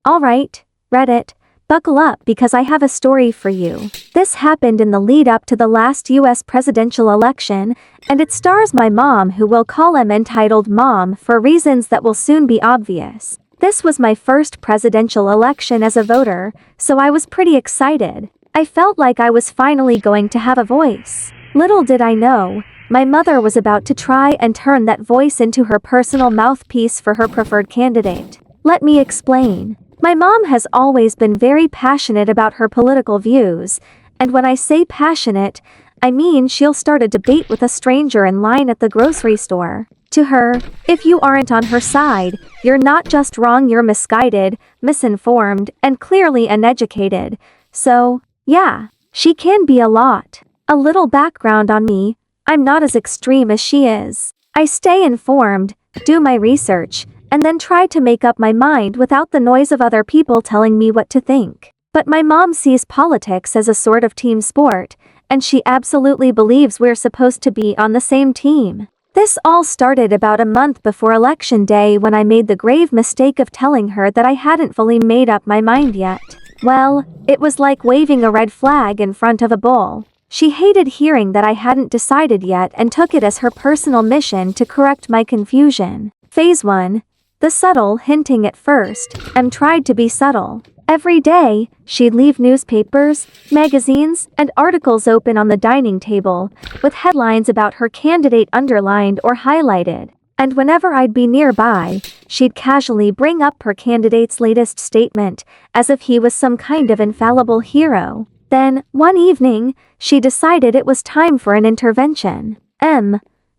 Alright, Reddit, buckle up because I have a story for you. This happened in the lead up to the last US presidential election, and it stars my mom, who will call him entitled Mom for reasons that will soon be obvious. This was my first presidential election as a voter, so I was pretty excited. I felt like I was finally going to have a voice. Little did I know, my mother was about to try and turn that voice into her personal mouthpiece for her preferred candidate. Let me explain. My mom has always been very passionate about her political views, and when I say passionate, I mean she'll start a debate with a stranger in line at the grocery store. To her, if you aren't on her side, you're not just wrong, you're misguided, misinformed, and clearly uneducated. So, yeah, she can be a lot. A little background on me, I'm not as extreme as she is. I stay informed, do my research, and then try to make up my mind without the noise of other people telling me what to think. But my mom sees politics as a sort of team sport, and she absolutely believes we're supposed to be on the same team. This all started about a month before Election Day, when I made the grave mistake of telling her that I hadn't fully made up my mind yet. Well, it was like waving a red flag in front of a bull. She hated hearing that I hadn't decided yet and took it as her personal mission to correct my confusion. Phase 1. The subtle hinting at first, and tried to be subtle. Every day, she'd leave newspapers, magazines, and articles open on the dining table, with headlines about her candidate underlined or highlighted. And whenever I'd be nearby, she'd casually bring up her candidate's latest statement, as if he was some kind of infallible hero. Then, one evening, she decided it was time for an intervention.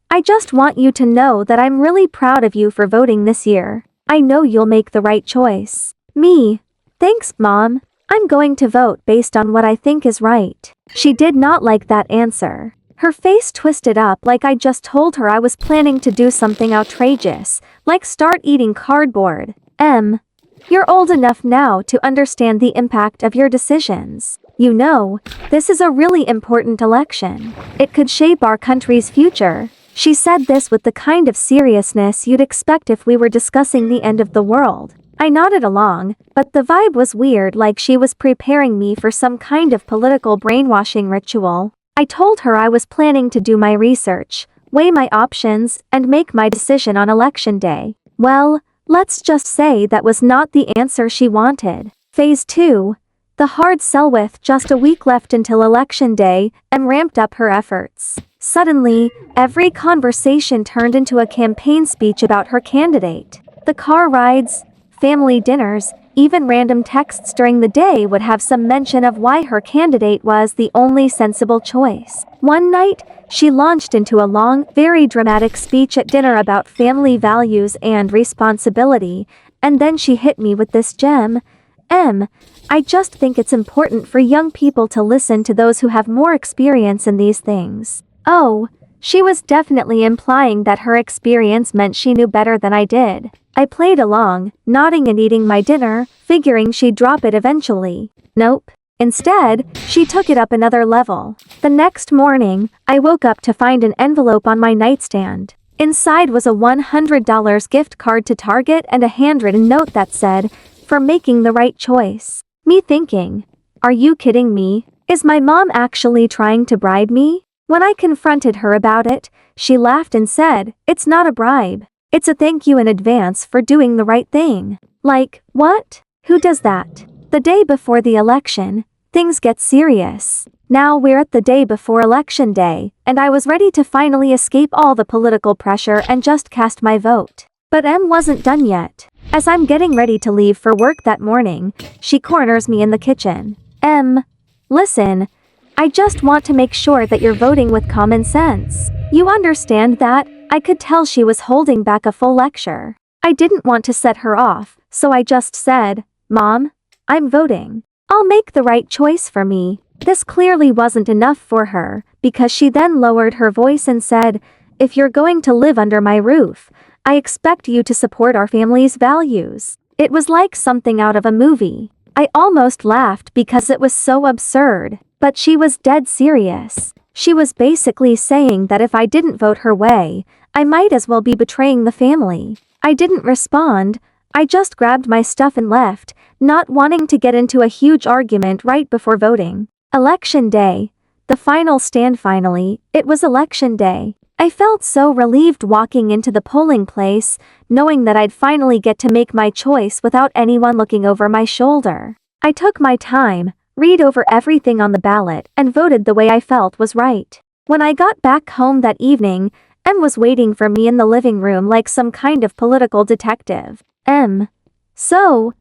I just want you to know that I'm really proud of you for voting this year. I know you'll make the right choice. Me. Thanks, Mom. I'm going to vote based on what I think is right. She did not like that answer. Her face twisted up like I just told her I was planning to do something outrageous, like start eating cardboard. You're old enough now to understand the impact of your decisions. You know, this is a really important election. It could shape our country's future. She said this with the kind of seriousness you'd expect if we were discussing the end of the world. I nodded along, but the vibe was weird, like she was preparing me for some kind of political brainwashing ritual. I told her I was planning to do my research, weigh my options, and make my decision on Election Day. Well, let's just say that was not the answer she wanted. Phase 2. The hard sell. With just a week left until Election Day, ramped up her efforts. Suddenly, every conversation turned into a campaign speech about her candidate. The car rides, family dinners, even random texts during the day would have some mention of why her candidate was the only sensible choice. One night, she launched into a long, very dramatic speech at dinner about family values and responsibility, and then she hit me with this gem. I just think it's important for young people to listen to those who have more experience in these things. Oh, she was definitely implying that her experience meant she knew better than I did. I played along, nodding and eating my dinner, figuring she'd drop it eventually. Nope. Instead, she took it up another level. The next morning, I woke up to find an envelope on my nightstand. Inside was a $100 gift card to Target and a handwritten note that said, "For making the right choice." Me thinking, are you kidding me? Is my mom actually trying to bribe me? When I confronted her about it, she laughed and said, "It's not a bribe. It's a thank you in advance for doing the right thing." Like, what? Who does that? The day before the election, things get serious. Now we're at the day before Election Day, and I was ready to finally escape all the political pressure and just cast my vote. But wasn't done yet. As I'm getting ready to leave for work that morning, she corners me in the kitchen. Listen, I just want to make sure that you're voting with common sense. You understand that? I could tell she was holding back a full lecture. I didn't want to set her off, so I just said, "Mom, I'm voting. I'll make the right choice for me." This clearly wasn't enough for her, because she then lowered her voice and said, "If you're going to live under my roof, I expect you to support our family's values." It was like something out of a movie. I almost laughed because it was so absurd, but she was dead serious. She was basically saying that if I didn't vote her way, I might as well be betraying the family. I didn't respond. I just grabbed my stuff and left, not wanting to get into a huge argument right before voting. Election day. The final stand finally, it was election day. I felt so relieved walking into the polling place, knowing that I'd finally get to make my choice without anyone looking over my shoulder. I took my time, read over everything on the ballot, and voted the way I felt was right. When I got back home that evening, Em was waiting for me in the living room like some kind of political detective. Em. So,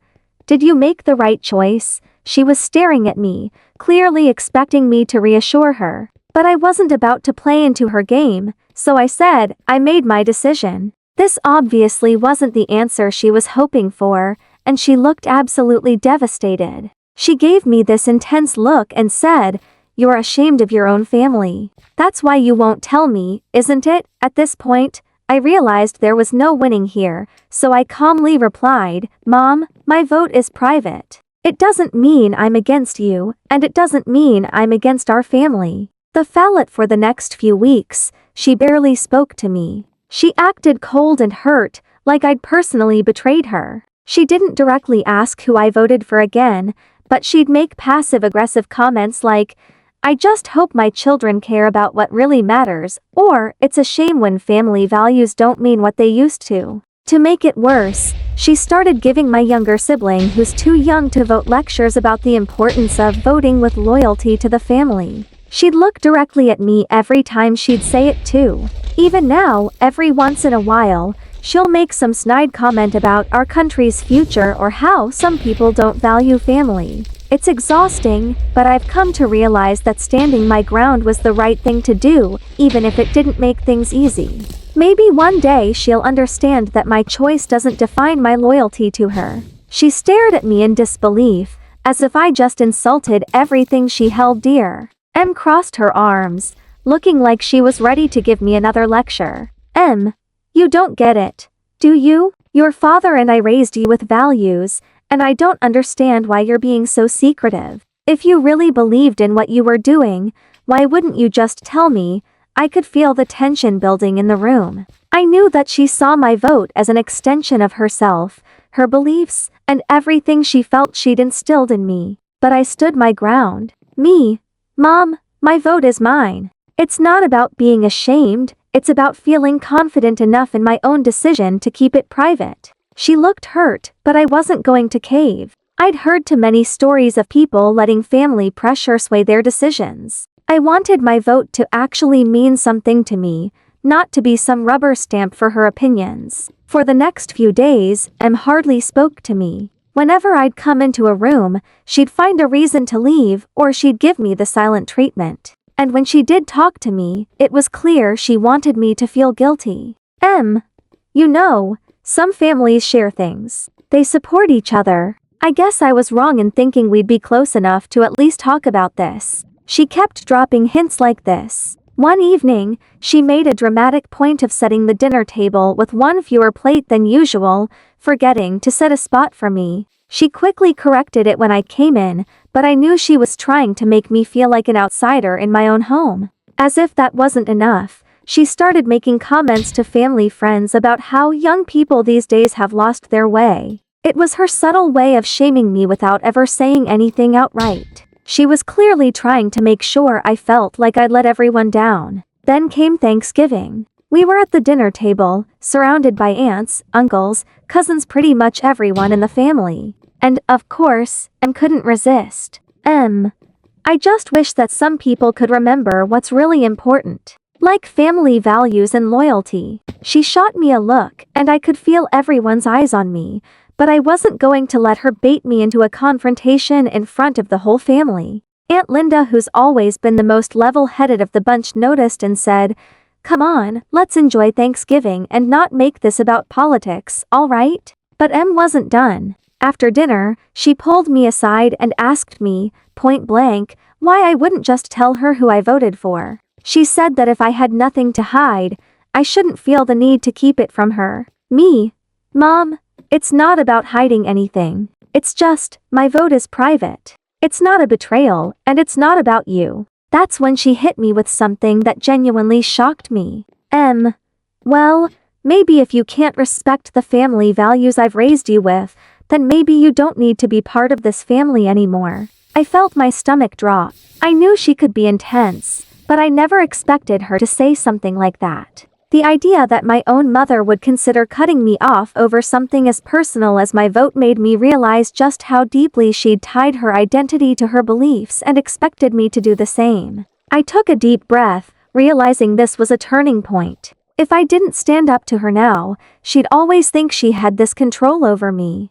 did you make the right choice? She was staring at me, clearly expecting me to reassure her. But I wasn't about to play into her game, so I said, I made my decision. This obviously wasn't the answer she was hoping for, and she looked absolutely devastated. She gave me this intense look and said, "You're ashamed of your own family. That's why you won't tell me, isn't it?" At this point, I realized there was no winning here, so I calmly replied, "Mom, my vote is private. It doesn't mean I'm against you, and it doesn't mean I'm against our family." The fallout for the next few weeks, she barely spoke to me. She acted cold and hurt, like I'd personally betrayed her. She didn't directly ask who I voted for again, but she'd make passive-aggressive comments like, "I just hope my children care about what really matters," or "It's a shame when family values don't mean what they used to." To make it worse, she started giving my younger sibling, who's too young to vote, lectures about the importance of voting with loyalty to the family. She'd look directly at me every time she'd say it too. Even now, every once in a while, she'll make some snide comment about our country's future or how some people don't value family. It's exhausting, but I've come to realize that standing my ground was the right thing to do, even if it didn't make things easy. Maybe one day she'll understand that my choice doesn't define my loyalty to her. She stared at me in disbelief, as if I just insulted everything she held dear. Em crossed her arms, looking like she was ready to give me another lecture. "Em, you don't get it, do you? Your father and I raised you with values, and I don't understand why you're being so secretive. If you really believed in what you were doing, why wouldn't you just tell me?" I could feel the tension building in the room. I knew that she saw my vote as an extension of herself, her beliefs, and everything she felt she'd instilled in me. But I stood my ground. Mom, my vote is mine. It's not about being ashamed, it's about feeling confident enough in my own decision to keep it private. She looked hurt, but I wasn't going to cave. I'd heard too many stories of people letting family pressure sway their decisions. I wanted my vote to actually mean something to me, not to be some rubber stamp for her opinions. For the next few days, Em hardly spoke to me. Whenever I'd come into a room, she'd find a reason to leave, or she'd give me the silent treatment. And when she did talk to me, it was clear she wanted me to feel guilty. "Em, you know, some families share things. They support each other. I guess I was wrong in thinking we'd be close enough to at least talk about this." She kept dropping hints like this. One evening, she made a dramatic point of setting the dinner table with one fewer plate than usual, forgetting to set a spot for me. She quickly corrected it when I came in, but I knew she was trying to make me feel like an outsider in my own home. As if that wasn't enough, she started making comments to family friends about how young people these days have lost their way. It was her subtle way of shaming me without ever saying anything outright. She was clearly trying to make sure I felt like I'd let everyone down. Then came Thanksgiving. We were at the dinner table, surrounded by aunts, uncles, cousins, pretty much everyone in the family. And, of course, Em couldn't resist. I just wish that some people could remember what's really important. Like family values and loyalty." She shot me a look, and I could feel everyone's eyes on me, but I wasn't going to let her bait me into a confrontation in front of the whole family. Aunt Linda, who's always been the most level-headed of the bunch, noticed and said, "Come on, let's enjoy Thanksgiving and not make this about politics, all right?" But Em wasn't done. After dinner, she pulled me aside and asked me, point blank, why I wouldn't just tell her who I voted for. She said that if I had nothing to hide, I shouldn't feel the need to keep it from her. Mom, it's not about hiding anything. It's just, my vote is private. It's not a betrayal, and it's not about you. That's when she hit me with something that genuinely shocked me. Well, maybe if you can't respect the family values I've raised you with, then maybe you don't need to be part of this family anymore. I felt my stomach drop. I knew she could be intense, but I never expected her to say something like that. The idea that my own mother would consider cutting me off over something as personal as my vote made me realize just how deeply she'd tied her identity to her beliefs and expected me to do the same. I took a deep breath, realizing this was a turning point. If I didn't stand up to her now, she'd always think she had this control over me.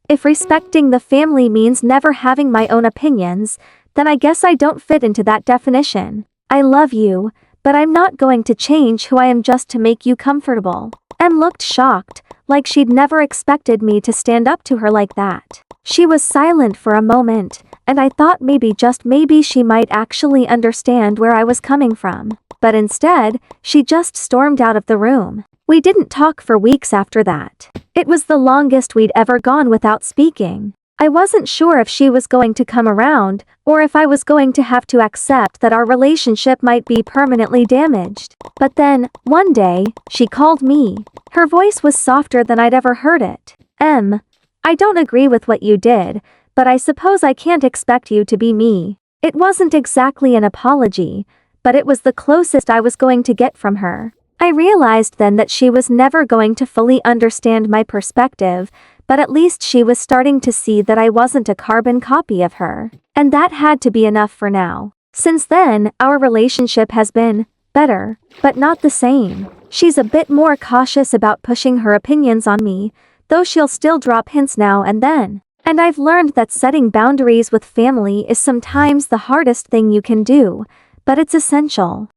If respecting the family means never having my own opinions, then I guess I don't fit into that definition. I love you, but I'm not going to change who I am just to make you comfortable. Em looked shocked, like she'd never expected me to stand up to her like that. She was silent for a moment, and I thought maybe just maybe she might actually understand where I was coming from. But instead, she just stormed out of the room. We didn't talk for weeks after that. It was the longest we'd ever gone without speaking. I wasn't sure if she was going to come around, or if I was going to have to accept that our relationship might be permanently damaged. But then, one day, she called me. Her voice was softer than I'd ever heard it. Em, I don't agree with what you did, but I suppose I can't expect you to be me. It wasn't exactly an apology, but it was the closest I was going to get from her. I realized then that she was never going to fully understand my perspective, but at least she was starting to see that I wasn't a carbon copy of her. And that had to be enough for now. Since then, our relationship has been better, but not the same. She's a bit more cautious about pushing her opinions on me, though she'll still drop hints now and then. And I've learned that setting boundaries with family is sometimes the hardest thing you can do, but it's essential.